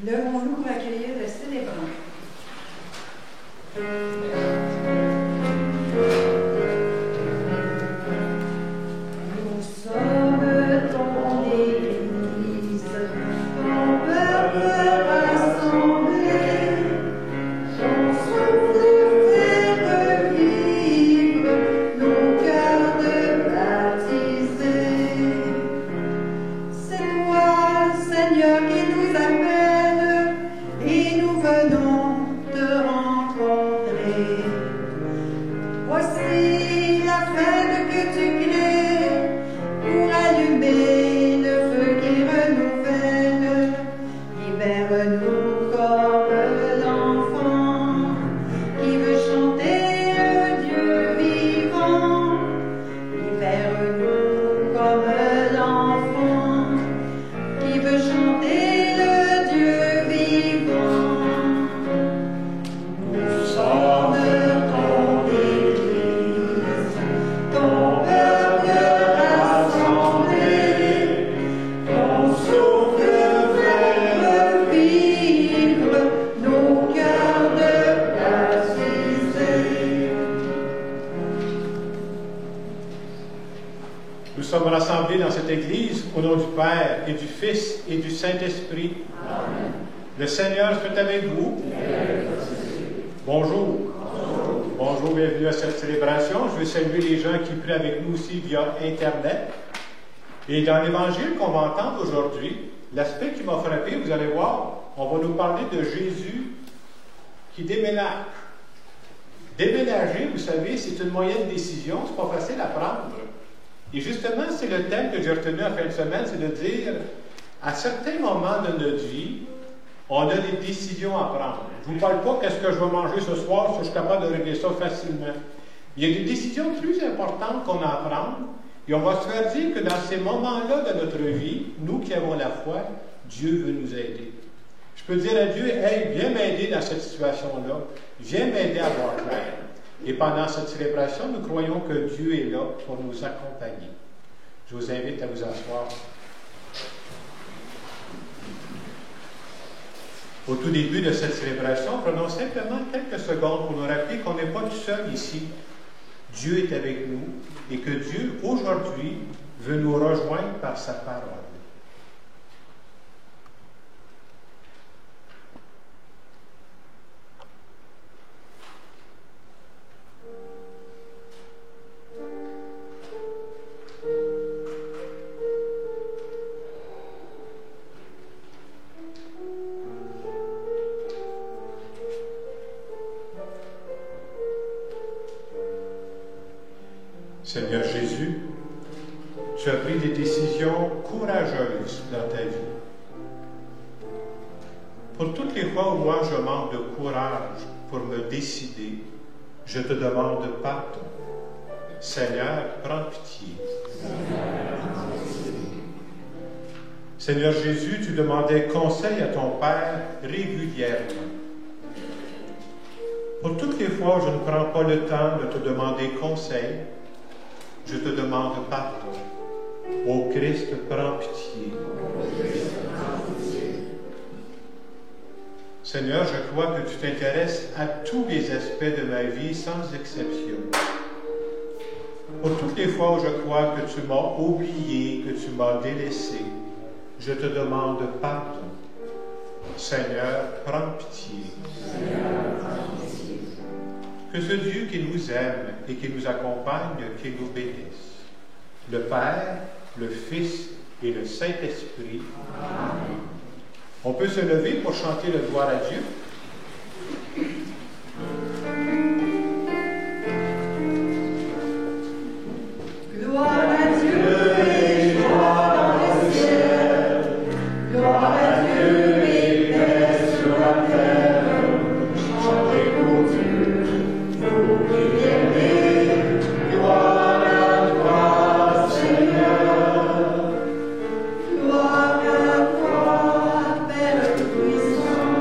Levons-nous pour accueillir le célébrant. Nous sommes ton Église, ton peuple rassemblé, ton souffle fait revivre nos cœurs de baptisés. C'est toi, Seigneur, qui nous appelle, et nous venons te rencontrer. Voici la fête que tu crées pour allumer le feu qui renouvelle. Libère-nous comme l'enfant qui veut chanter le Dieu vivant. Libère-nous comme l'enfant qui veut chanter le Dieu vivant. Nous sommes ton Église, ton peuple rassemblé, ton souffle fait revivre nos cœurs de baptisés. Nous sommes rassemblés dans cette Église au nom du Père et du Fils et du Saint-Esprit. Amen. Le Seigneur soit avec vous. Bonjour. Bonjour, bienvenue à cette célébration. Je veux saluer les gens qui prient avec nous aussi via Internet. Et dans l'Évangile qu'on va entendre aujourd'hui, l'aspect qui m'a frappé, vous allez voir, on va nous parler de Jésus qui déménage. Déménager, vous savez, c'est une moyenne décision, c'est pas facile à prendre. Et justement, c'est le thème que j'ai retenu en fin de semaine, c'est de dire, à certains moments de notre vie, on a des décisions à prendre. Je ne vous parle pas qu'est-ce que je vais manger ce soir, si je suis capable de régler ça facilement. Il y a des décisions plus importantes qu'on a à prendre, et on va se faire dire que dans ces moments-là de notre vie, nous qui avons la foi, Dieu veut nous aider. Je peux dire à Dieu, hey, viens m'aider dans cette situation-là, viens m'aider à voir clair. Et pendant cette célébration, nous croyons que Dieu est là pour nous accompagner. Je vous invite à vous asseoir. Au tout début de cette célébration, prenons simplement quelques secondes pour nous rappeler qu'on n'est pas tout seul ici. Dieu est avec nous et que Dieu, aujourd'hui, veut nous rejoindre par sa parole. Seigneur Jésus, tu as pris des décisions courageuses dans ta vie. Pour toutes les fois où moi je manque de courage pour me décider, je te demande pardon. Seigneur, prends pitié. Seigneur Jésus, tu demandais conseil à ton Père régulièrement. Pour toutes les fois où je ne prends pas le temps de te demander conseil, je te demande pardon. Ô Christ, prends pitié. Seigneur, je crois que tu t'intéresses à tous les aspects de ma vie sans exception. Pour toutes les fois où je crois que tu m'as oublié, que tu m'as délaissé, je te demande pardon. Seigneur, prends pitié. Que ce Dieu qui nous aime et qui nous accompagne, qui nous bénisse. Le Père, le Fils et le Saint-Esprit. Amen. On peut se lever pour chanter le gloire à Dieu. Gloire à Dieu et joie dans le ciel. Gloire à Dieu et paix sur la terre. Chantez pour Dieu, vous qui l'aimez. Gloire à toi, Seigneur. Gloire à toi, Père puissant,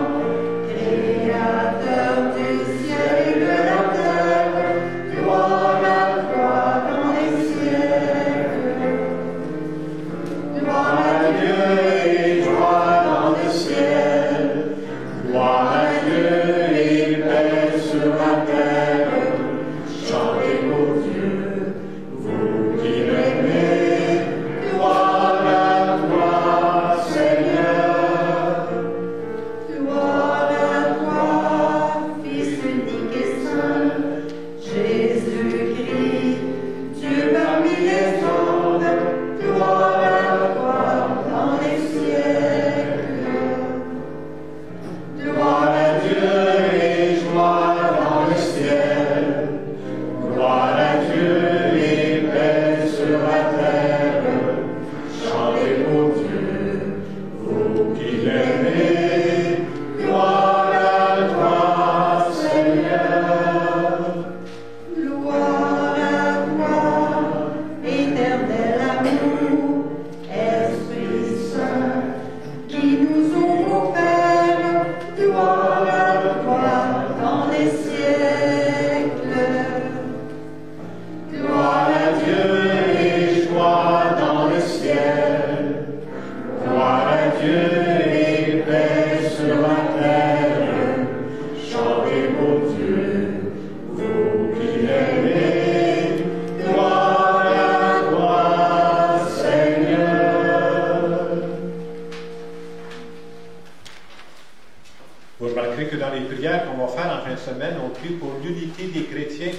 savez que dans les prières qu'on va faire en fin de semaine, on prie pour l'unité des chrétiens,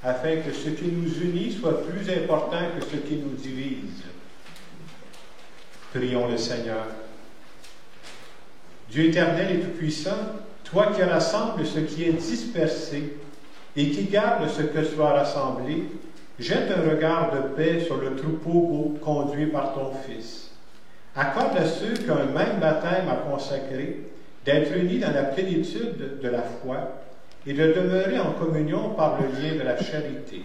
afin que ce qui nous unit soit plus important que ce qui nous divise. Prions le Seigneur. Dieu éternel et tout-puissant, toi qui rassembles ce qui est dispersé et qui garde ce que tu as rassemblé, jette un regard de paix sur le troupeau conduit par ton Fils. Accorde à ceux qu'un même baptême a consacré d'être unis dans la plénitude de la foi et de demeurer en communion par le lien de la charité.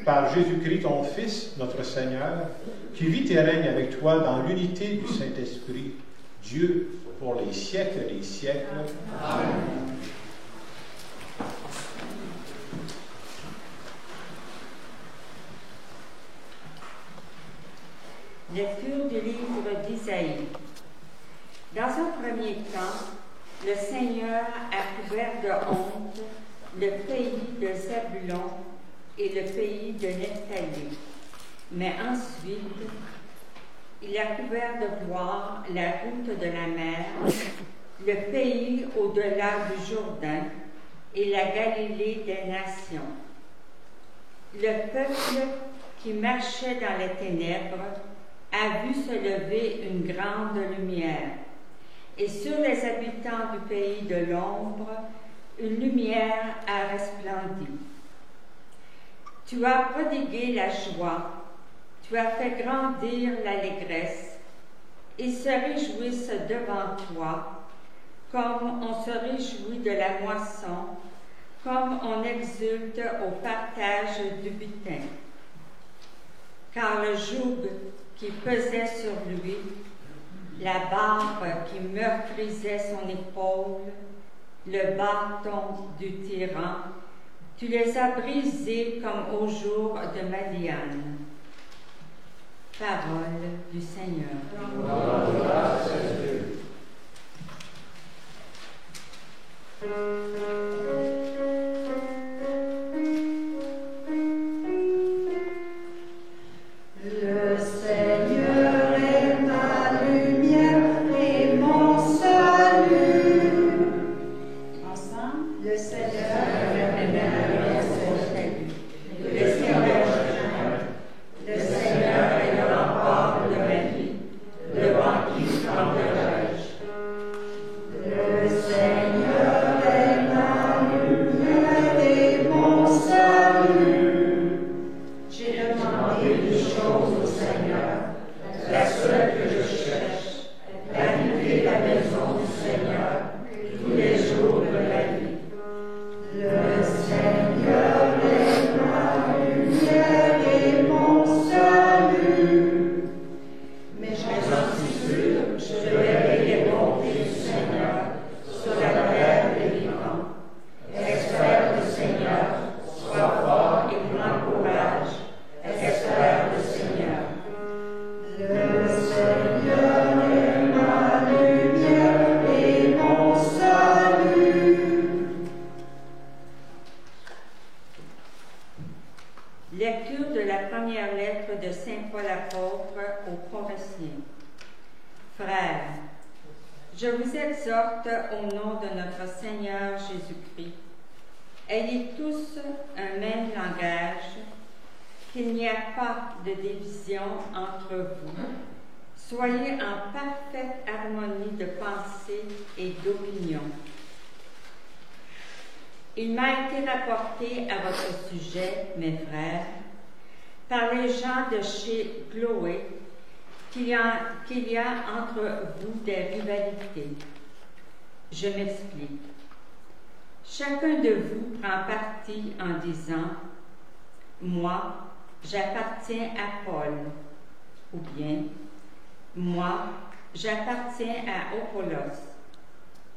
Par Jésus-Christ, ton Fils, notre Seigneur, qui vit et règne avec toi dans l'unité du Saint-Esprit, Dieu, pour les siècles des siècles. Amen. Lecture du livre d'Isaïe. Dans un premier temps, le Seigneur a couvert de honte le pays de Zabulon et le pays de Nephtali. Mais ensuite, il a couvert de gloire la route de la mer, le pays au-delà du Jourdain et la Galilée des nations. Le peuple qui marchait dans les ténèbres a vu se lever une grande lumière. Et sur les habitants du pays de l'ombre, une lumière a resplendi. Tu as prodigué la joie, tu as fait grandir l'allégresse. Ils se réjouissent devant toi, comme on se réjouit de la moisson, comme on exulte au partage du butin. Car le joug qui pesait sur lui, la barbe qui meurtrisait son épaule, le bâton du tyran, tu les as brisés comme au jour de Madian. Parole du Seigneur. Grâce à Dieu. Le Seigneur est ma lumière et mon salut. Ensemble, le Seigneur est ma lumière et mon salut. Le Seigneur est le rempart de ma vie, le banquier camperai-je. Le Seigneur est ma lumière et mon salut. J'ai demandé une chose au Seigneur, la seule que je cherche, d'habiter la maison du Seigneur tous les jours de ma vie. Le Seigneur est ma lumière et mon salut. Mais j'en suis sûr, je verrai les bontés du Seigneur sur la terre des vivants. Espère le Seigneur, sois fort et prends courage. Espère le Seigneur. Le Seigneur est ma lumière et mon salut. Lecture de la première lettre de Saint Paul apôtre aux Corinthiens. Frères, je vous exhorte au nom de notre Seigneur Jésus-Christ, ayez tous un même langage, qu'il n'y a pas de division entre vous. Soyez en parfaite harmonie de pensée et d'opinion. Il m'a été rapporté à votre sujet, mes frères, par les gens de chez Chloé, qu'il y a entre vous des rivalités. Je m'explique. Chacun de vous prend parti en disant « Moi, j'appartiens à Paul » ou bien « Moi, j'appartiens à Apollos »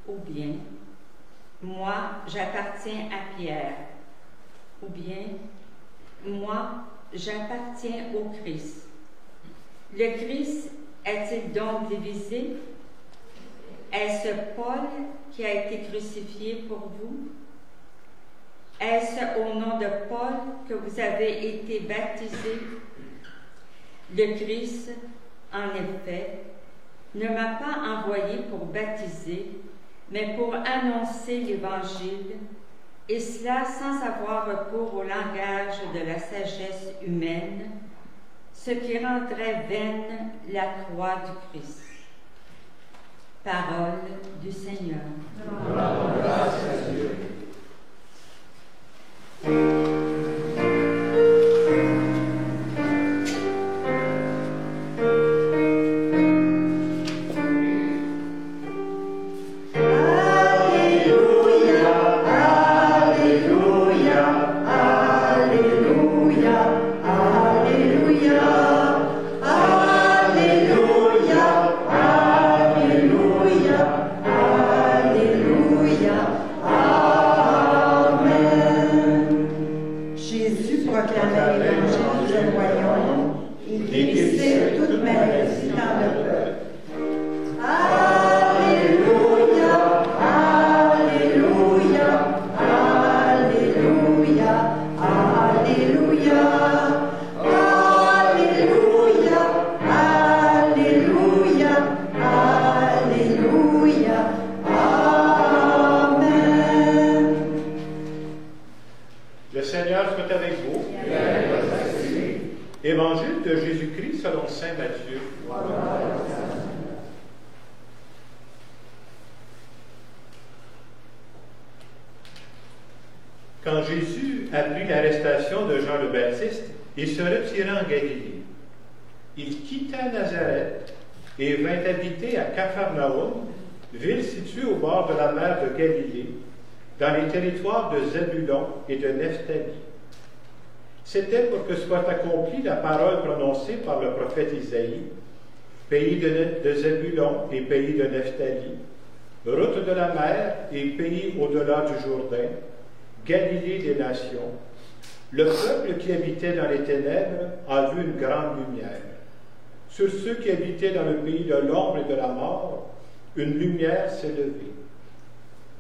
ou bien « Moi, j'appartiens à Pierre » ou bien « Moi, j'appartiens au Christ ». Le Christ est-il donc divisé? Est-ce Paul qui a été crucifié pour vous? Est-ce au nom de Paul que vous avez été baptisés? Le Christ, en effet, ne m'a pas envoyé pour baptiser, mais pour annoncer l'Évangile, et cela sans avoir recours au langage de la sagesse humaine, ce qui rendrait vaine la croix du Christ. Parole du Seigneur. Grâce à Dieu. Évangile de Jésus-Christ selon saint Matthieu. Quand Jésus apprit l'arrestation de Jean le Baptiste, il se retira en Galilée. Il quitta Nazareth et vint habiter à Capharnaüm, ville située au bord de la mer de Galilée, dans les territoires de Zébulon et de Nephtali. C'était pour que soit accomplie la parole prononcée par le prophète Isaïe, pays de Zébulon et pays de Nephtali, route de la mer et pays au-delà du Jourdain, Galilée des nations. Le peuple qui habitait dans les ténèbres a vu une grande lumière. Sur ceux qui habitaient dans le pays de l'ombre et de la mort, une lumière s'est levée.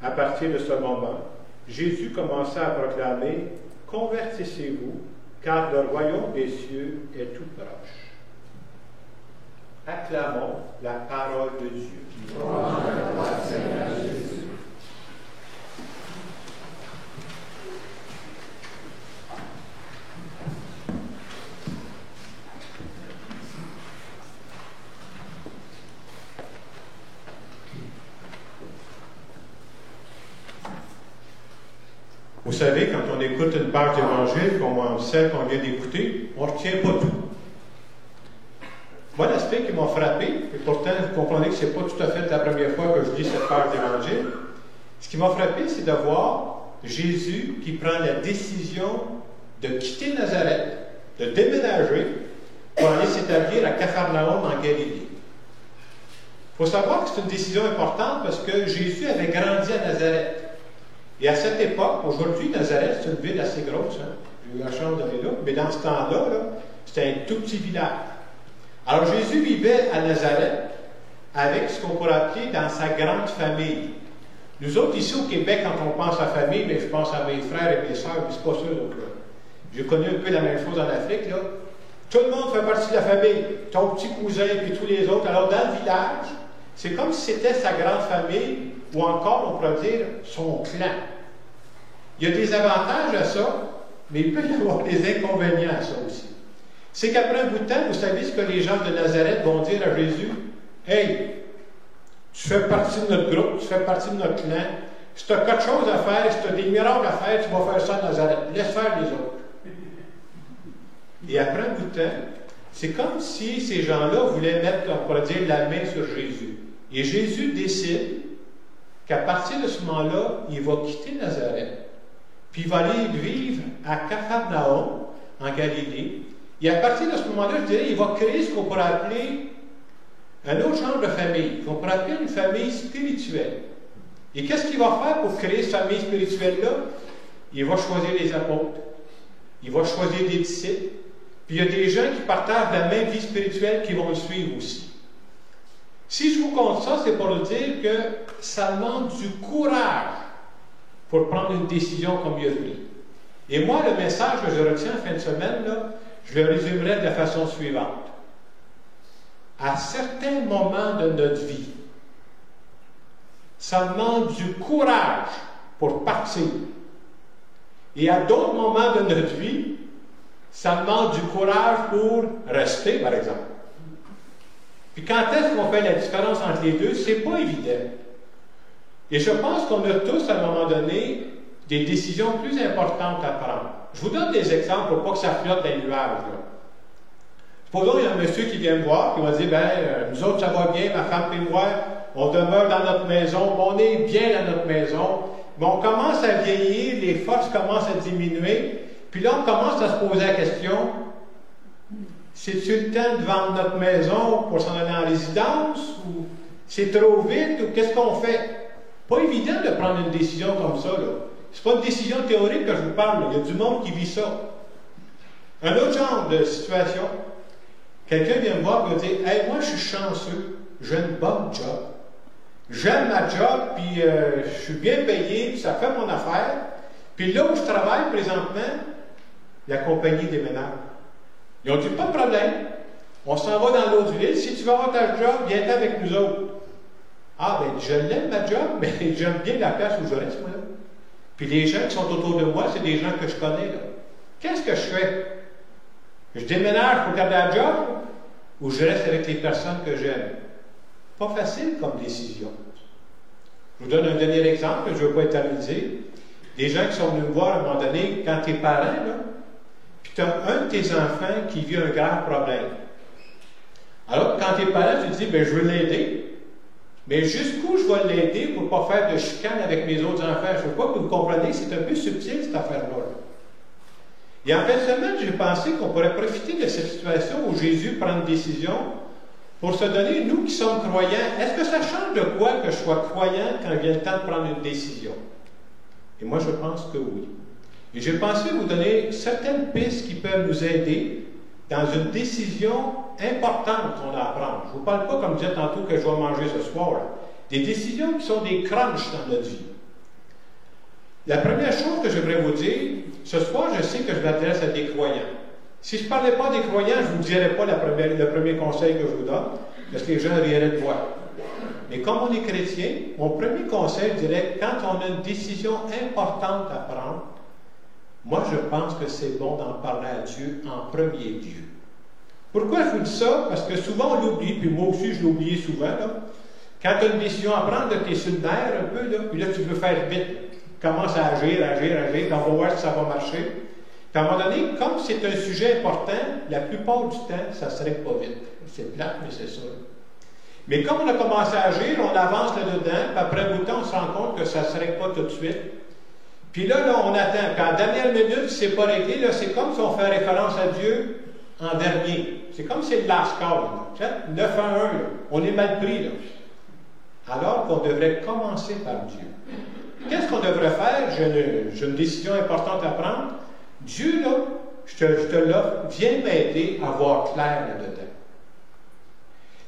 À partir de ce moment, Jésus commença à proclamer « Convertissez-vous, car le royaume des cieux est tout proche. » Acclamons la parole de Dieu. Gloire à toi, Seigneur Jésus. Vous savez, quand on écoute une page d'évangile comme celle qu'on vient d'écouter, on ne retient pas tout. Moi, l'aspect qui m'a frappé, et pourtant vous comprenez que ce n'est pas tout à fait la première fois que je lis cette page d'évangile, ce qui m'a frappé, c'est de voir Jésus qui prend la décision de quitter Nazareth, de déménager pour aller s'établir à Capharnaüm en Galilée. Il faut savoir que c'est une décision importante parce que Jésus avait grandi à Nazareth. Et à cette époque, aujourd'hui, Nazareth, c'est une ville assez grosse. Hein? J'ai eu la chance d'aller là. Mais dans ce temps-là, c'était un tout petit village. Alors Jésus vivait à Nazareth avec ce qu'on pourrait appeler dans sa grande famille. Nous autres, ici au Québec, quand on pense à famille, bien, je pense à mes frères et mes sœurs, mais c'est pas ça. Donc, j'ai connu un peu la même chose en Afrique. Là. Tout le monde fait partie de la famille. Ton petit cousin et tous les autres. Alors dans le village, c'est comme si c'était sa grande famille, ou encore, on pourrait dire, son clan. Il y a des avantages à ça, mais il peut y avoir des inconvénients à ça aussi. C'est qu'après un bout de temps, vous savez ce que les gens de Nazareth vont dire à Jésus? « Hey, tu fais partie de notre groupe, tu fais partie de notre clan. Si tu as quelque chose à faire, si tu as des miracles à faire, tu vas faire ça à Nazareth. Laisse faire les autres. » Et après un bout de temps, c'est comme si ces gens-là voulaient mettre, on pourrait dire, la main sur Jésus. Et Jésus décide qu'à partir de ce moment-là, il va quitter Nazareth, puis il va aller vivre à Capharnaüm, en Galilée. Et à partir de ce moment-là, je dirais, il va créer ce qu'on pourrait appeler un autre genre de famille, qu'on pourrait appeler une famille spirituelle. Et qu'est-ce qu'il va faire pour créer cette famille spirituelle-là? Il va choisir les apôtres, il va choisir des disciples, puis il y a des gens qui partagent la même vie spirituelle qui vont le suivre aussi. Si je vous compte ça, c'est pour vous dire que ça demande du courage pour prendre une décision comme il a pris. Et moi, le message que je retiens en fin de semaine, là, je le résumerai de la façon suivante. À certains moments de notre vie, Ça demande du courage pour partir. Et à d'autres moments de notre vie, ça demande du courage pour rester, par exemple. Puis quand est-ce qu'on fait la différence entre les deux? C'est pas évident. Et je pense qu'on a tous, à un moment donné, des décisions plus importantes à prendre. Je vous donne des exemples pour pas que ça flotte dans les nuages, là. Supposons qu'il y a un monsieur qui vient me voir, qui va dire, nous autres, ça va bien, ma femme et moi, on demeure dans notre maison, on est bien dans notre maison, mais on commence à vieillir, les forces commencent à diminuer, puis là, on commence à se poser la question, c'est-tu le temps de vendre notre maison pour s'en aller en résidence, ou c'est trop vite, ou qu'est-ce qu'on fait? Pas évident de prendre une décision comme ça, là. C'est pas une décision théorique que je vous parle, là. Il y a du monde qui vit ça. Un autre genre de situation, quelqu'un vient me voir et me dire, « Hey, moi, je suis chanceux, j'ai une bonne job. J'aime ma job, puis je suis bien payé, puis ça fait mon affaire. Puis là où je travaille présentement, la compagnie déménage. » Ils ont dit, « Pas de problème, on s'en va dans l'autre ville. Si tu veux avoir ta job, viens avec nous autres. » Ah, ben, je l'aime ma job, mais j'aime bien la place où je reste, moi. Puis les gens qui sont autour de moi, c'est des gens que je connais, là. Qu'est-ce que je fais? Je déménage pour garder la job ou je reste avec les personnes que j'aime? Pas facile comme décision. Je vous donne un dernier exemple, je ne veux pas éterniser. Des gens qui sont venus me voir à un moment donné, quand tu es parent, là, puis tu as un de tes enfants qui vit un grave problème. Alors, quand tu es parent, tu te dis, je veux l'aider. Mais jusqu'où je vais l'aider pour ne pas faire de chicane avec mes autres enfants? Je ne veux pas que vous compreniez, c'est un peu subtil cette affaire-là. Et en fin de semaine, j'ai pensé qu'on pourrait profiter de cette situation où Jésus prend une décision pour se donner, nous qui sommes croyants, est-ce que ça change de quoi que je sois croyant quand vient le temps de prendre une décision? Et moi, je pense que oui. Et j'ai pensé vous donner certaines pistes qui peuvent nous aider dans une décision importante qu'on a à prendre. Je ne vous parle pas, comme je disais tantôt, que je vais manger ce soir. Là. Des décisions qui sont des crunchs dans notre vie. La première chose que j'aimerais vous dire, ce soir, je sais que je m'adresse à des croyants. Si je ne parlais pas des croyants, je ne vous dirais pas le premier conseil que je vous donne, parce que les gens rieraient de moi. Mais comme on est chrétien, mon premier conseil, je dirais, quand on a une décision importante à prendre, moi, je pense que c'est bon d'en parler à Dieu en premier lieu. Pourquoi je vous dis ça? Parce que souvent, on l'oublie, puis moi aussi, je l'ai oublié souvent. Là. Quand tu as une décision à prendre, tu es sur le nerf un peu, là, puis là, tu veux faire vite. Tu commences à agir, puis on va voir si ça va marcher. Puis à un moment donné, comme c'est un sujet important, la plupart du temps, ça ne serait pas vite. C'est plate, mais c'est ça. Mais comme on a commencé à agir, on avance là-dedans, puis après un bout de temps, on se rend compte que ça ne serait pas tout de suite. Puis là, on attend. Puis en dernière minute, si ce n'est pas réglé, là, c'est comme si on fait référence à Dieu en dernier. C'est comme si c'est le last call. 9 à 1, là. On est mal pris. Là. Alors qu'on devrait commencer par Dieu. Qu'est-ce qu'on devrait faire? J'ai une décision importante à prendre. Dieu, là, je te l'offre, viens m'aider à voir clair là-dedans.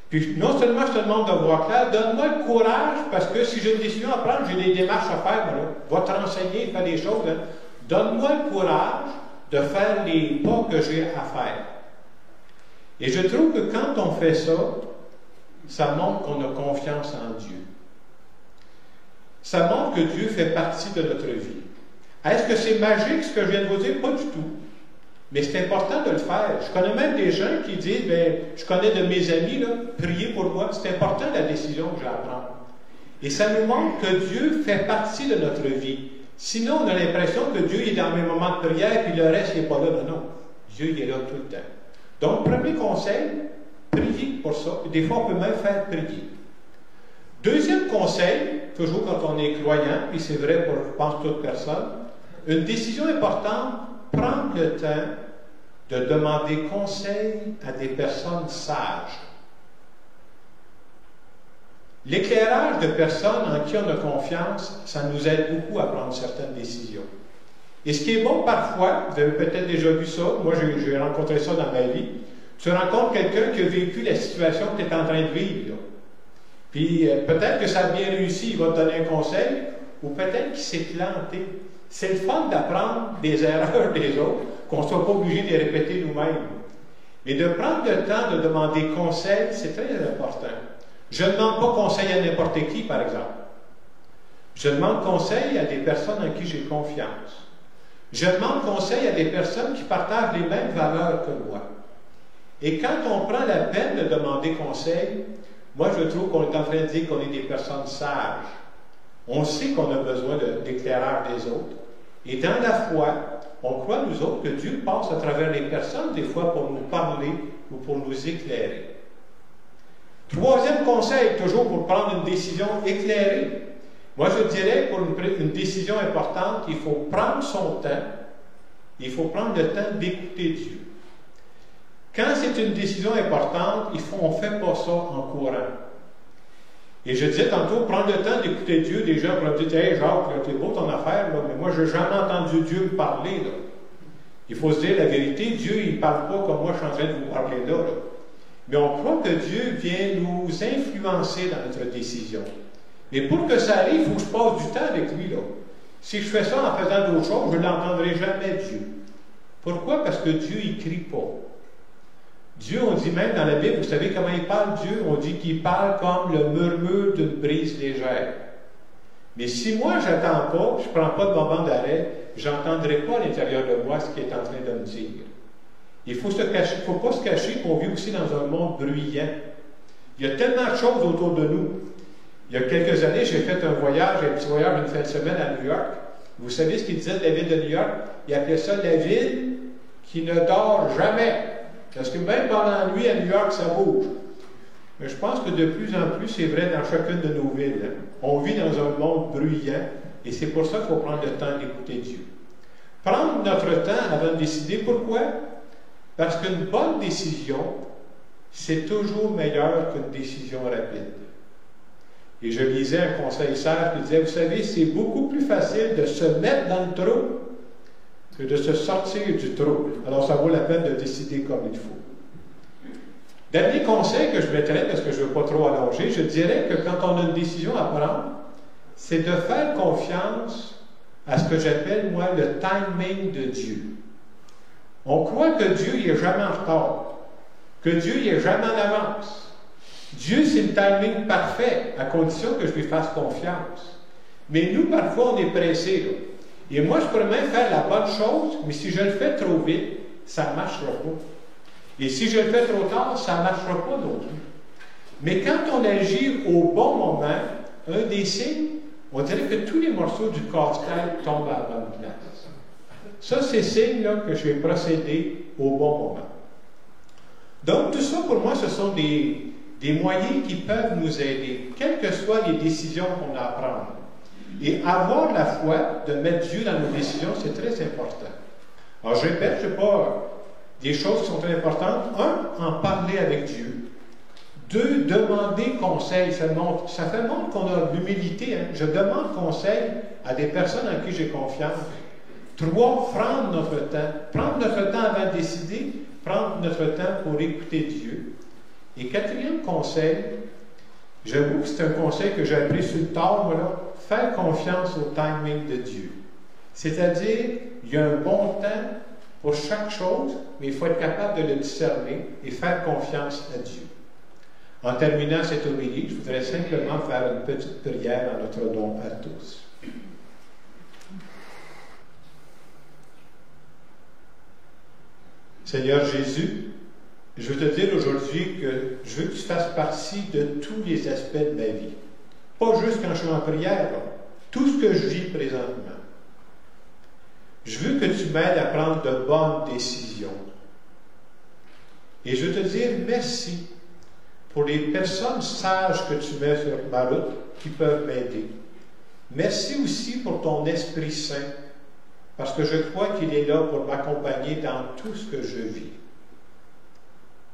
Puis non seulement je te demande de voir clair, donne-moi le courage, parce que si j'ai une décision à prendre, j'ai des démarches à faire, là. Va te renseigner, faire des choses. Là. Donne-moi le courage de faire les pas que j'ai à faire. Et je trouve que quand on fait ça, ça montre qu'on a confiance en Dieu. Ça montre que Dieu fait partie de notre vie. Est-ce que c'est magique ce que je viens de vous dire? Pas du tout. Mais c'est important de le faire. Je connais même des gens qui disent, je connais de mes amis, là, priez pour moi. C'est important la décision que j'ai à prendre. Et ça nous montre que Dieu fait partie de notre vie. Sinon, on a l'impression que Dieu est dans mes moments de prière, puis le reste, il n'est pas là. Non, non. Dieu, il est là tout le temps. Donc, premier conseil, priez pour ça. Et des fois, on peut même faire prier. Deuxième conseil, toujours quand on est croyant, et c'est vrai pour, je pense, toute personne, une décision importante, prendre le temps de demander conseil à des personnes sages. L'éclairage de personnes en qui on a confiance, ça nous aide beaucoup à prendre certaines décisions. Et ce qui est bon parfois, vous avez peut-être déjà vu ça, moi j'ai rencontré ça dans ma vie, tu rencontres quelqu'un qui a vécu la situation que tu es en train de vivre. Là. Puis peut-être que ça a bien réussi, il va te donner un conseil, ou peut-être qu'il s'est planté. C'est le fun d'apprendre des erreurs des autres, qu'on ne soit pas obligé de les répéter nous-mêmes. Mais de prendre le temps de demander conseil, c'est très important. Je ne demande pas conseil à n'importe qui, par exemple. Je demande conseil à des personnes en qui j'ai confiance. Je demande conseil à des personnes qui partagent les mêmes valeurs que moi. Et quand on prend la peine de demander conseil, moi je trouve qu'on est en train de dire qu'on est des personnes sages. On sait qu'on a besoin d'éclairage des autres. Et dans la foi, on croit nous autres que Dieu passe à travers les personnes des fois pour nous parler ou pour nous éclairer. Troisième conseil, toujours pour prendre une décision éclairée. Moi, je dirais pour une décision importante, il faut prendre son temps, il faut prendre le temps d'écouter Dieu. Quand c'est une décision importante, on ne fait pas ça en courant. Et je disais tantôt, prendre le temps d'écouter Dieu, des gens pourraient me dire, hey Jacques, c'est beau ton affaire, là, mais moi, je n'ai jamais entendu Dieu me parler. Là. Il faut se dire la vérité, Dieu, il ne parle pas comme moi, je suis en train de vous parler là. Mais on croit que Dieu vient nous influencer dans notre décision. Mais pour que ça arrive, il faut que je passe du temps avec lui. Là. Si je fais ça en faisant d'autres choses, je ne l'entendrai jamais, Dieu. Pourquoi? Parce que Dieu, il ne crie pas. Dieu, on dit même dans la Bible, vous savez comment il parle, Dieu? On dit qu'il parle comme le murmure d'une brise légère. Mais si moi, je n'attends pas, je ne prends pas de moment d'arrêt, je n'entendrai pas à l'intérieur de moi ce qu'il est en train de me dire. Il faut se cacher, il ne faut pas se cacher qu'on vit aussi dans un monde bruyant. Il y a tellement de choses autour de nous. Il y a quelques années, j'ai fait un petit voyage une fin de semaine à New York. Vous savez ce qu'il disait de la ville de New York? Il appelait ça la ville qui ne dort jamais. Parce que même pendant la nuit à New York, ça bouge. Mais je pense que de plus en plus, c'est vrai dans chacune de nos villes. Hein. On vit dans un monde bruyant et c'est pour ça qu'il faut prendre le temps d'écouter Dieu. Prendre notre temps avant de décider. Pourquoi? Parce qu'une bonne décision, c'est toujours meilleur qu'une décision rapide. Et je lisais un conseil sage qui disait, vous savez, c'est beaucoup plus facile de se mettre dans le trou que de se sortir du trou. Alors, ça vaut la peine de décider comme il faut. Dernier conseil que je mettrais, parce que je ne veux pas trop allonger, je dirais que quand on a une décision à prendre, c'est de faire confiance à ce que j'appelle, moi, le timing de Dieu. On croit que Dieu n'est jamais en retard, que Dieu n'est jamais en avance. Dieu, c'est le timing parfait, à condition que je lui fasse confiance. Mais nous, parfois, on est pressés. Là. Et moi, je pourrais même faire la bonne chose, mais si je le fais trop vite, ça ne marchera pas. Et si je le fais trop tard, ça ne marchera pas non plus. Mais quand on agit au bon moment, un des signes, on dirait que tous les morceaux du casse-tête tombent à la bonne place. Ça, c'est signe-là que je vais procéder au bon moment. Donc, tout ça, pour moi, ce sont des moyens qui peuvent nous aider, quelles que soient les décisions qu'on a à prendre. Et avoir la foi de mettre Dieu dans nos décisions, c'est très important. Alors, je répète, je ne sais pas, des choses qui sont très importantes. Un, en parler avec Dieu. Deux, demander conseil. Ça fait montre qu'on a l'humilité. Hein? Je demande conseil à des personnes en qui j'ai confiance. Trois, prendre notre temps. Prendre notre temps avant de décider. Prendre notre temps pour écouter Dieu. Et quatrième conseil, j'avoue que c'est un conseil que j'ai appris sur le tard, moi, là, faire confiance au timing de Dieu. C'est-à-dire, il y a un bon temps pour chaque chose, mais il faut être capable de le discerner et faire confiance à Dieu. En terminant cette homélie, je voudrais simplement faire une petite prière en notre nom à tous. Seigneur Jésus, je veux te dire aujourd'hui que je veux que tu fasses partie de tous les aspects de ma vie. Pas juste quand je suis en prière, là. Tout ce que je vis présentement. Je veux que tu m'aides à prendre de bonnes décisions. Et je veux te dire merci pour les personnes sages que tu mets sur ma route qui peuvent m'aider. Merci aussi pour ton Esprit Saint, parce que je crois qu'il est là pour m'accompagner dans tout ce que je vis.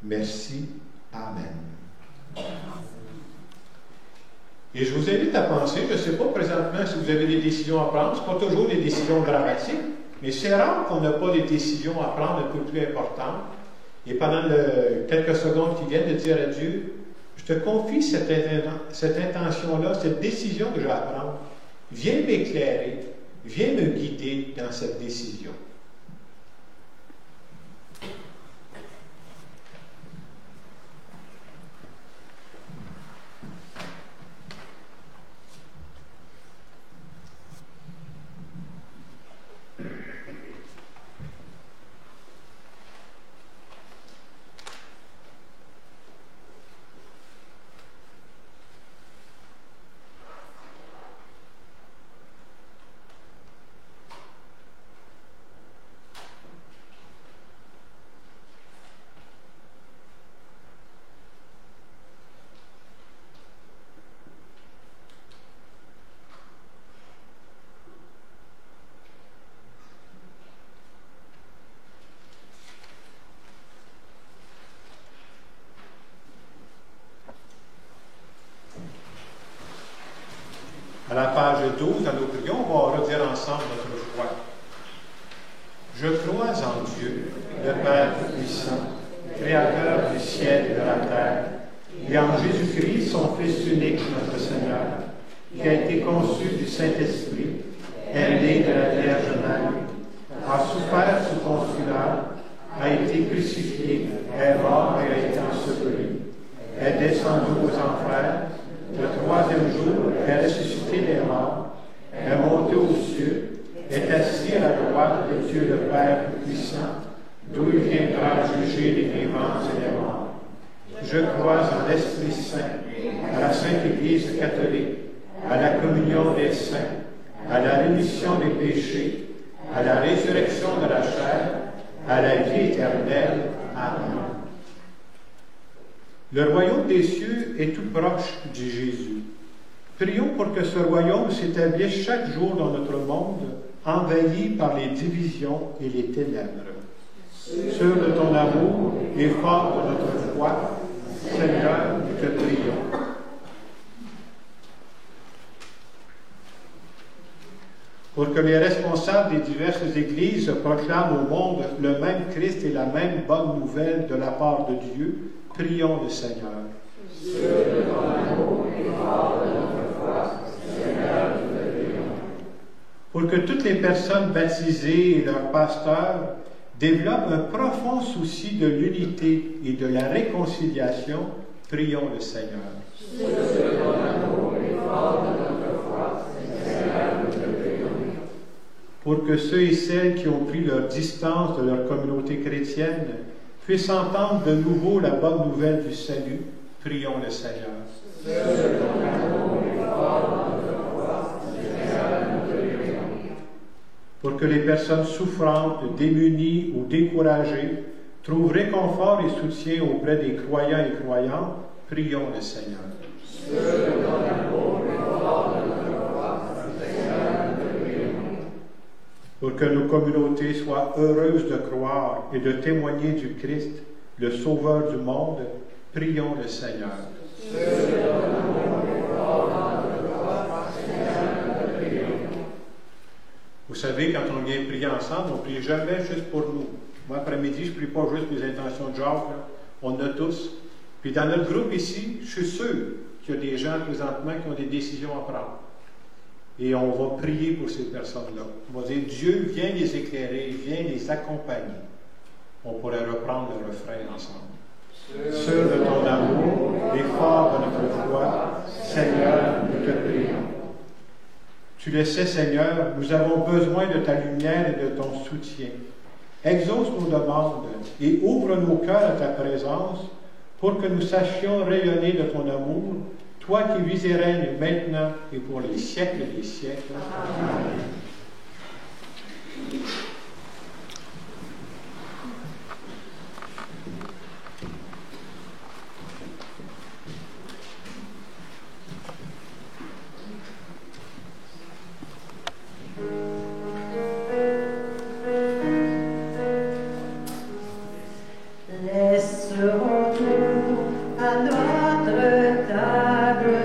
Merci. Amen. Et je vous invite à penser, je ne sais pas présentement si vous avez des décisions à prendre, ce n'est pas toujours des décisions dramatiques, mais c'est rare qu'on n'a pas des décisions à prendre un peu plus importantes. Et pendant quelques secondes qui viennent, de dire à Dieu, je te confie cette intention-là, cette décision que j'ai à prendre. Viens m'éclairer, viens me guider dans cette décision. À la page 12, dans nos prions, on va redire ensemble notre foi. Je crois en Dieu, le Père Tout-Puissant, Créateur du ciel et de la terre, et en Jésus-Christ, son Fils unique, notre Seigneur, qui a été conçu du Saint-Esprit, est né de la Vierge Marie, a souffert sous Ponce Pilate, a été crucifié, est mort et a été enseveli, est descendu aux enfers, le troisième jour est ressuscité des morts, est monté aux cieux, est assis à la droite de Dieu le Père Tout-Puissant, d'où il viendra juger les vivants et les morts. Je crois en l'Esprit Saint, à la Sainte Église catholique, à la communion des saints, à la rémission des péchés, à la résurrection de la chair, à la vie éternelle. Amen. Le royaume des cieux est tout proche, dit Jésus. Prions pour que ce royaume s'établisse chaque jour dans notre monde, envahi par les divisions et les ténèbres. Sûr de ton amour et fort de notre foi, Seigneur, nous te prions. Pour que les responsables des diverses églises proclament au monde le même Christ et la même bonne nouvelle de la part de Dieu, prions le Seigneur. Sûr de ton amour et fort de notre foi, Seigneur, nous te prions. Pour que toutes les personnes baptisées et leurs pasteurs développent un profond souci de l'unité et de la réconciliation, prions le Seigneur. Sûr de ton amour et fort de notre foi, Seigneur, nous te prions. Pour que ceux et celles qui ont pris leur distance de leur communauté chrétienne puissent entendre de nouveau la bonne nouvelle du salut, prions le Seigneur. Sûr de ton amour et fort de notre foi, Seigneur, nous te prions. Pour que les personnes souffrantes, démunies ou découragées trouvent réconfort et soutien auprès des croyants et croyantes, prions le Seigneur. Sûr de ton amour et fort de notre foi, Seigneur, nous te prions. Pour que nos communautés soient heureuses de croire et de témoigner du Christ, le Sauveur du monde, prions le Seigneur. Sûr de ton amour et fort de notre foi, Seigneur, nous te prions. Vous savez, quand on vient prier ensemble, on ne prie jamais juste pour nous. Moi, après-midi, je ne prie pas juste pour les intentions de Jacques, là. On en a tous. Puis dans notre groupe ici, je suis sûr qu'il y a des gens présentement qui ont des décisions à prendre. Et on va prier pour ces personnes-là. On va dire, Dieu, viens les éclairer, viens les accompagner. On pourrait reprendre le refrain ensemble. Sûr de ton amour et fort de notre foi, Seigneur, nous te prions. Tu le sais, Seigneur, nous avons besoin de ta lumière et de ton soutien. Exauce nos demandes et ouvre nos cœurs à ta présence pour que nous sachions rayonner de ton amour, toi qui vis et règnes maintenant et pour les siècles des siècles. Amen. Laisserons-nous à notre table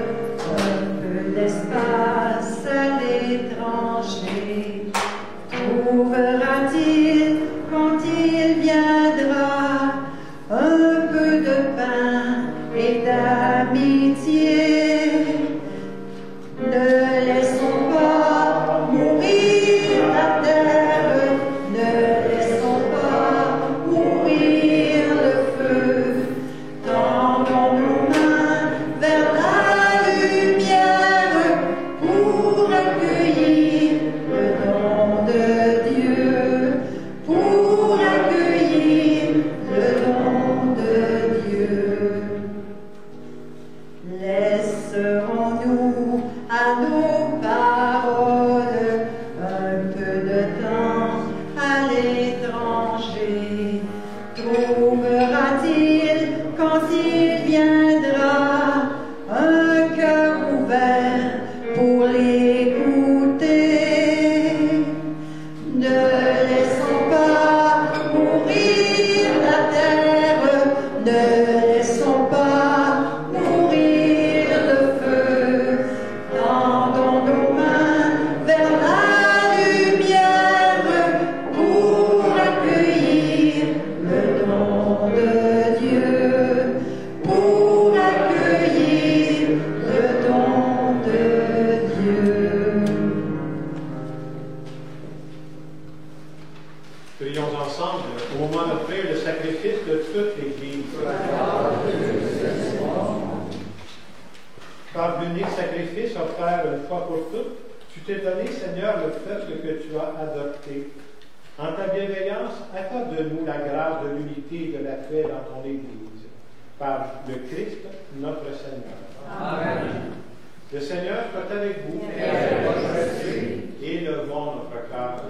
un peu d'espace à l'étranger? Trouvera-t-il, quand il viendra, un peu de pain et d'amitié? Ne laissons pas mourir la terre, ne laissons pas mourir le feu. Tendons nos mains vers la lumière pour accueillir le don de Dieu, pour accueillir le don de Dieu. Laisserons-nous à nos paroles un peu de temps à l'étranger? Trouvera-t-il, quand il viendra, un cœur ouvert pour l'écouter? Ne laissons pas mourir la terre, ne laissons pas mourir le feu. Tendons nos justice offert une fois pour toutes, tu t'es donné, Seigneur, le peuple que tu as adopté. En ta bienveillance, accorde-nous la grâce de l'unité et de la paix dans ton Église. Par le Christ, notre Seigneur. Amen. Le Seigneur soit avec vous. Et levons notre cœur.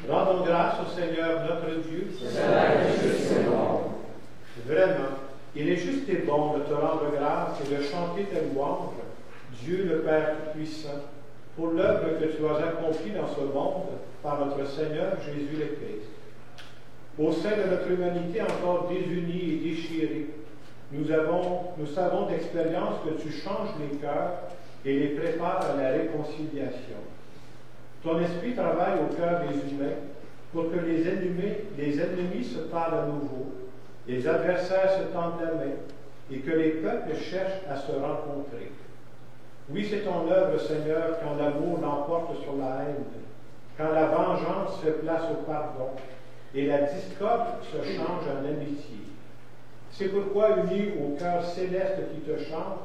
Rendons grâce au Seigneur notre Dieu. Vraiment, il est juste et bon de te rendre grâce et de chanter tes louanges, Dieu le Père Tout-Puissant, pour l'œuvre que tu as accomplie dans ce monde par notre Seigneur Jésus le Christ. Au sein de notre humanité encore désunie et déchirée, nous savons d'expérience que tu changes les cœurs et les prépares à la réconciliation. Ton esprit travaille au cœur des humains pour que les ennemis se parlent à nouveau, les adversaires se tendent la main et que les peuples cherchent à se rencontrer. Oui, c'est ton œuvre, Seigneur, quand l'amour l'emporte sur la haine, quand la vengeance fait place au pardon et la discorde se change en amitié. C'est pourquoi, unis au cœur céleste qui te chante,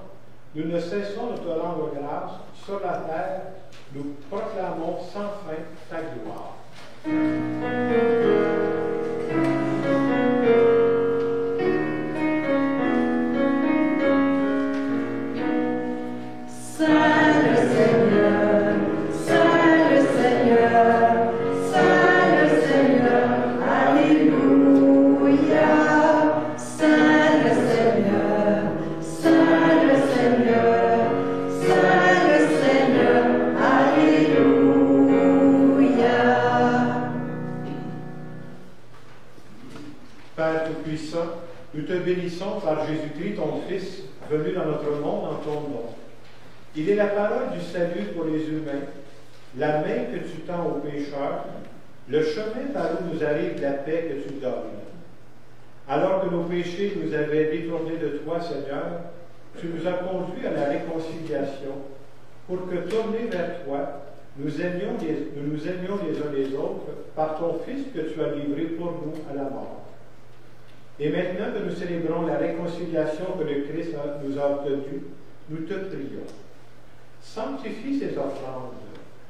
nous ne cessons de te rendre grâce. Sur la terre, nous proclamons sans fin ta gloire. Nous te bénissons par Jésus-Christ, ton Fils, venu dans notre monde en ton nom. Il est la parole du salut pour les humains, la main que tu tends aux pécheurs, le chemin par où nous arrive la paix que tu donnes. Alors que nos péchés nous avaient détournés de toi, Seigneur, tu nous as conduits à la réconciliation pour que, tournés vers toi, nous nous aimions les uns les autres par ton Fils que tu as livré pour nous à la mort. Et maintenant que nous célébrons la réconciliation que le Christ nous a obtenue, nous te prions. Sanctifie ces offrandes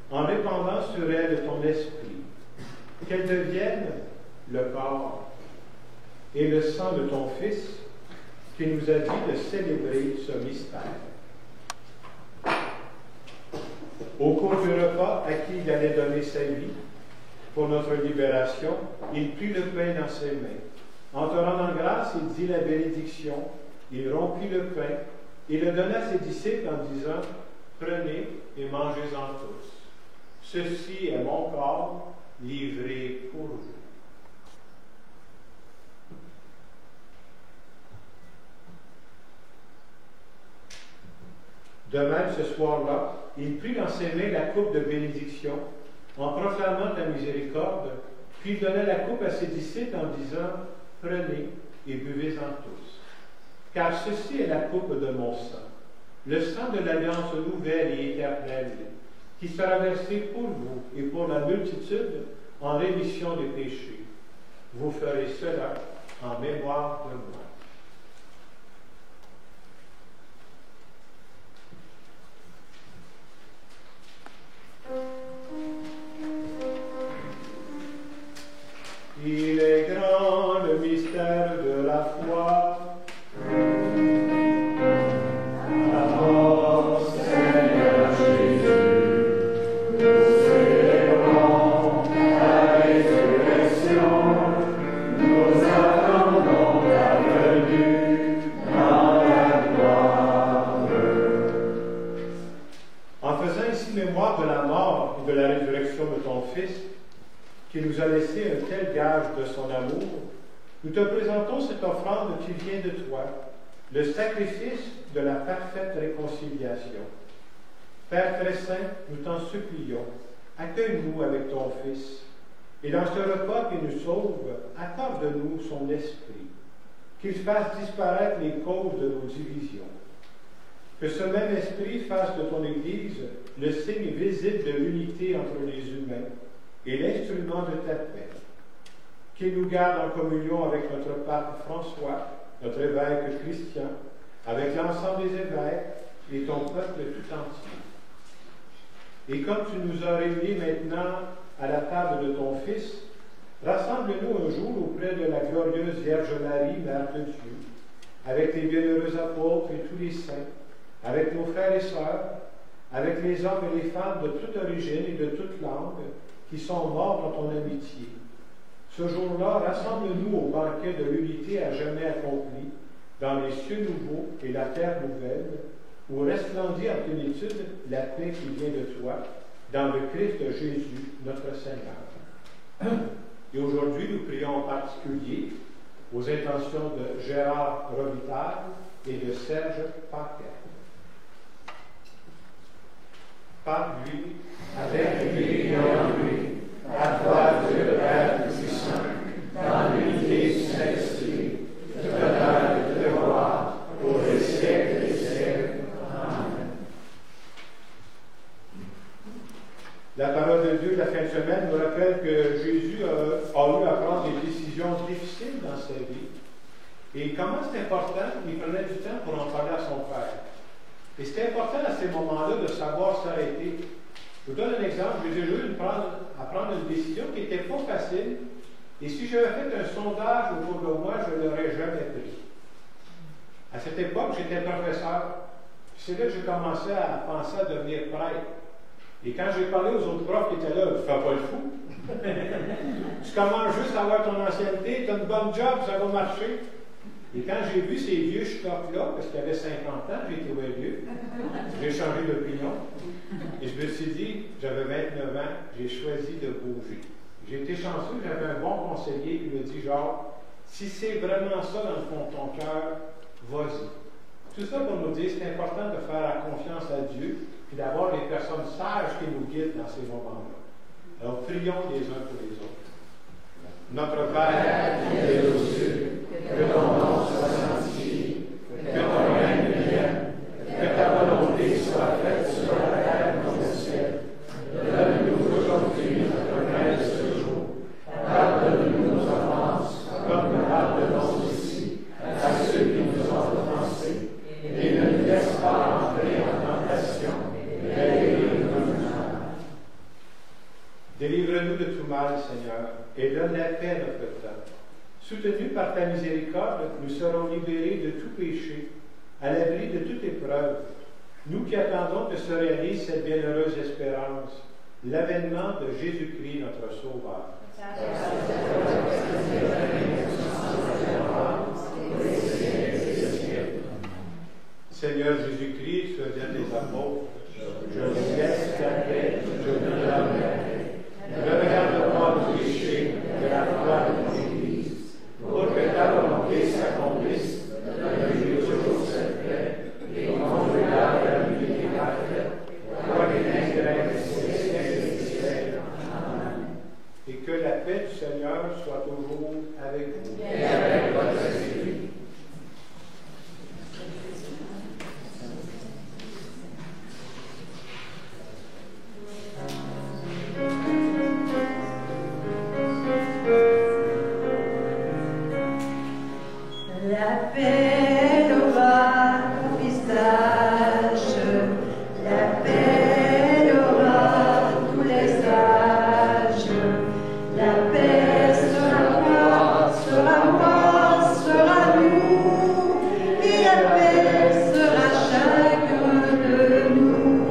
en répandant sur elles ton esprit, qu'elles deviennent le corps et le sang de ton Fils qui nous a dit de célébrer ce mystère. Au cours du repas à qui il allait donner sa vie pour notre libération, il prit le pain dans ses mains. En te rendant grâce, il dit la bénédiction, il rompit le pain et le donna à ses disciples en disant « Prenez et mangez-en tous. Ceci est mon corps livré pour vous. » De même, ce soir-là, il prit dans ses mains la coupe de bénédiction en proclamant la miséricorde, puis il donna la coupe à ses disciples en disant « Prenez et buvez-en tous, car ceci est la coupe de mon sang, le sang de l'alliance nouvelle et éternelle, qui sera versé pour vous et pour la multitude en rémission des péchés. Vous ferez cela en mémoire de moi. » Il est grand le mystère de la foi. Avant, Seigneur Jésus, nous célébrons ta résurrection, nous attendons ta venue dans la gloire. En faisant ici mémoire de la mort et de la résurrection de ton Fils, qui nous a laissé un tel gage de son amour, nous te présentons cette offrande qui vient de toi, le sacrifice de la parfaite réconciliation. Père très saint, nous t'en supplions, accueille-nous avec ton Fils, et dans ce repas qui nous sauve, accorde-nous son esprit, qu'il fasse disparaître les causes de nos divisions. Que ce même esprit fasse de ton Église le signe visible de l'unité entre les humains, et l'instrument de ta paix, qu'il nous garde en communion avec notre pape François, notre évêque Christian, avec l'ensemble des évêques, et ton peuple tout entier. Et comme tu nous as réunis maintenant à la table de ton Fils, rassemble-nous un jour auprès de la glorieuse Vierge Marie, Mère de Dieu, avec les bienheureux apôtres et tous les saints, avec nos frères et sœurs, avec les hommes et les femmes de toute origine et de toute langue qui sont morts dans ton amitié. Ce jour-là, rassemble-nous au banquet de l'unité à jamais accomplie, dans les cieux nouveaux et la terre nouvelle, où resplendit en plénitude la paix qui vient de toi, dans le Christ de Jésus, notre Seigneur. Et aujourd'hui, nous prions en particulier aux intentions de Gérard Robitaille et de Serge Paquet. Par lui, avec lui et en lui, à toi, Dieu Père puissant, dans l'unité du Saint-Esprit, de l'honneur et de gloire, pour les siècles des siècles. Amen. La parole de Dieu de la fin de semaine nous rappelle que Jésus a eu à prendre des décisions difficiles dans sa vie. Et comment c'est important, il prenait du temps pour en parler à son Père. Et c'est important à ces moments-là de savoir s'arrêter. Je vous donne un exemple. J'ai déjà eu à prendre une décision qui n'était pas facile. Et si j'avais fait un sondage autour de moi, je ne l'aurais jamais pris. À cette époque, j'étais professeur. C'est là que j'ai commencé à penser à devenir prêtre. Et quand j'ai parlé aux autres profs qui étaient là, tu ne fais pas le fou. Tu commences juste à avoir ton ancienneté, tu as une bonne job, ça va marcher. Et quand j'ai vu ces vieux schnock-là, parce qu'il avait 50 ans, j'étais vieux, j'ai changé d'opinion. Et je me suis dit, j'avais 29 ans, j'ai choisi de bouger. J'ai été chanceux, j'avais un bon conseiller qui me dit genre, si c'est vraiment ça dans le fond de ton cœur, vas-y. Tout ça pour nous dire, c'est important de faire confiance à Dieu, puis d'avoir des personnes sages qui nous guident dans ces moments-là. Alors prions les uns pour les autres. Notre Père qui es aux cieux, que ton nom soit sanctifié, que ton règne vienne, que ta volonté soit faite sur la terre comme au ciel. Donne-nous aujourd'hui notre pain de ce jour. Pardonne-nous nos offenses, comme nous pardonnons aussi à ceux qui nous ont offensés. Et ne nous laisse pas entrer en tentation, mais délivre-nous du mal. Délivre-nous de tout mal, Seigneur, et donne la paix à notre temps. Soutenus par ta miséricorde, nous serons libérés de tout péché, à l'abri de toute épreuve. Nous qui attendons que se réalise cette bienheureuse espérance, l'avènement de Jésus-Christ, notre Sauveur. Seigneur Jésus-Christ, tu as dit à tes apôtres, je vous laisse la paix, je vous donne la paix. Ne regarde pas le péché de la foi de ton Église, pour que ta volonté s'accomplisse, donne-lui toujours cette paix, et conduis-la vers l'unité parfaite, toi qui n'ingrèves des siècles et des siècles. Amen. Et que la paix du Seigneur soit toujours avec vous. Et avec votre esprit. La paix aura ton visage, la paix aura tous les âges, la paix sera moi, sera nous, et la paix sera chacun de nous.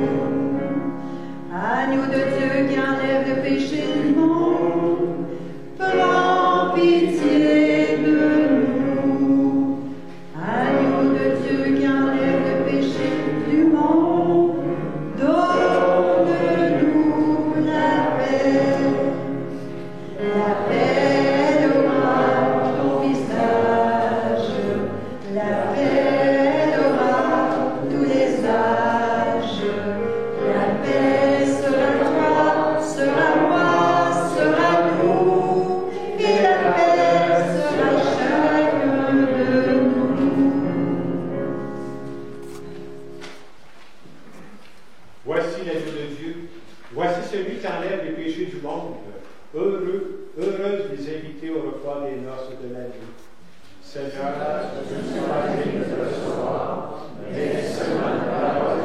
Agneau de Dieu qui enlève le péché du monde, prends pitié de nous. Agneau de Dieu qui enlève le péché du monde, donne-nous la paix. La paix aura ton visage, la paix aura tous les âges, la paix sera toi, sera moi, sera nous, et la paix sera chacun de nous. Voici l'agneau de Dieu. Voici celui qui enlève les péchés du monde. Heureuses les invités au repas des noces de la vie. Seigneur, je ne suis pas digne de te recevoir, mais seulement une parole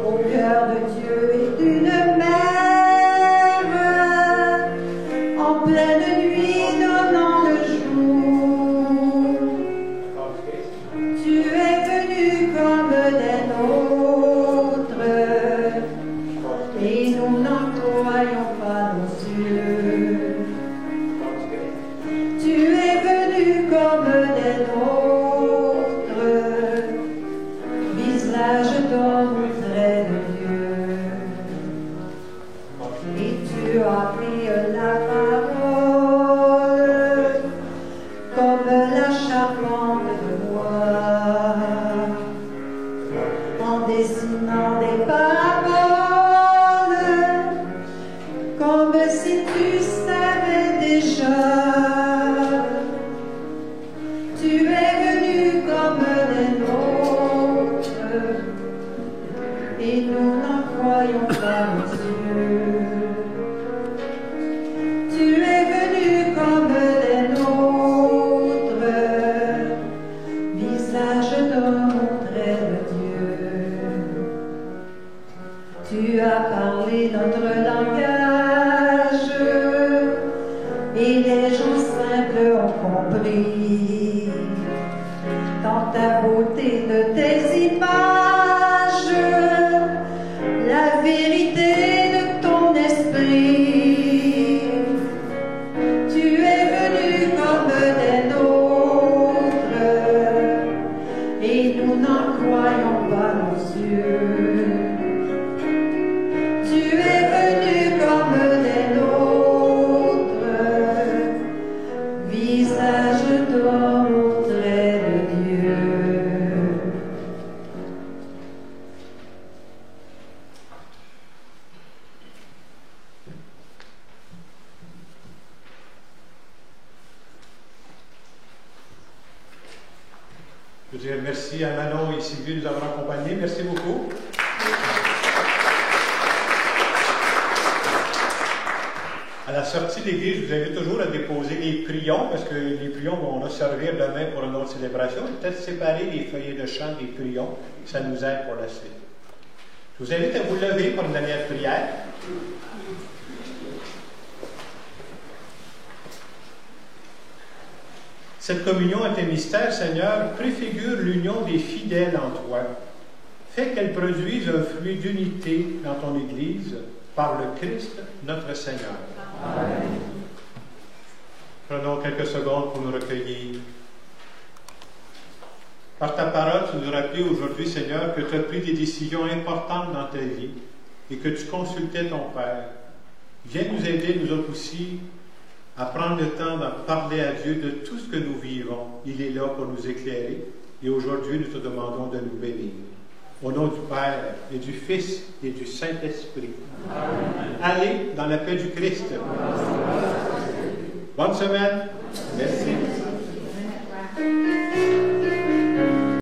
au cœur de Dieu et d'une mère, en pleine nuit donnant le jour. Tu es venu comme des nôtres, et nous n'en croyons pas nos yeux. Tu es venu comme des nôtres, visage d'homme, trait de Dieu. Et tu as pris la parole comme la charpente de bois, en dessinant des paraboles, comme si tu savais déjà. Tu es venu comme des nôtres, et nous n'en croyons pas nos yeux. Tu es venu comme des nôtres, visage d'homme, trait de Dieu. Tu as parlé notre langage, et les gens simples ont compris. Dans ta beauté de tes images, la vérité de ton esprit. Tu es venu comme des nôtres, et nous n'en croyons pas nos yeux. Tu es venu comme des nôtres, visage d'homme, trait de Dieu. Je veux dire merci à Manon et Sylvie de nous avoir accompagnés. Merci beaucoup. À la sortie de l'église, je vous invite toujours à déposer les prions, parce que les prions vont nous servir demain pour une autre célébration. Peut-être séparer les feuillets de chant des prions, ça nous aide pour la suite. Je vous invite à vous lever pour une dernière prière. Cette communion est un mystère, Seigneur, préfigure l'union des fidèles en toi. Fais qu'elle produise un fruit d'unité dans ton Église par le Christ, notre Seigneur. Amen. Prenons quelques secondes pour nous recueillir. Par ta parole, tu nous rappelles aujourd'hui, Seigneur, que tu as pris des décisions importantes dans ta vie et que tu consultais ton Père. Viens nous aider, nous autres aussi, à prendre le temps de parler à Dieu de tout ce que nous vivons. Il est là pour nous éclairer et aujourd'hui, nous te demandons de nous bénir. Au nom du Père et du Fils et du Saint-Esprit. Amen. Allez dans la paix du Christ. Amen. Bonne semaine. Merci.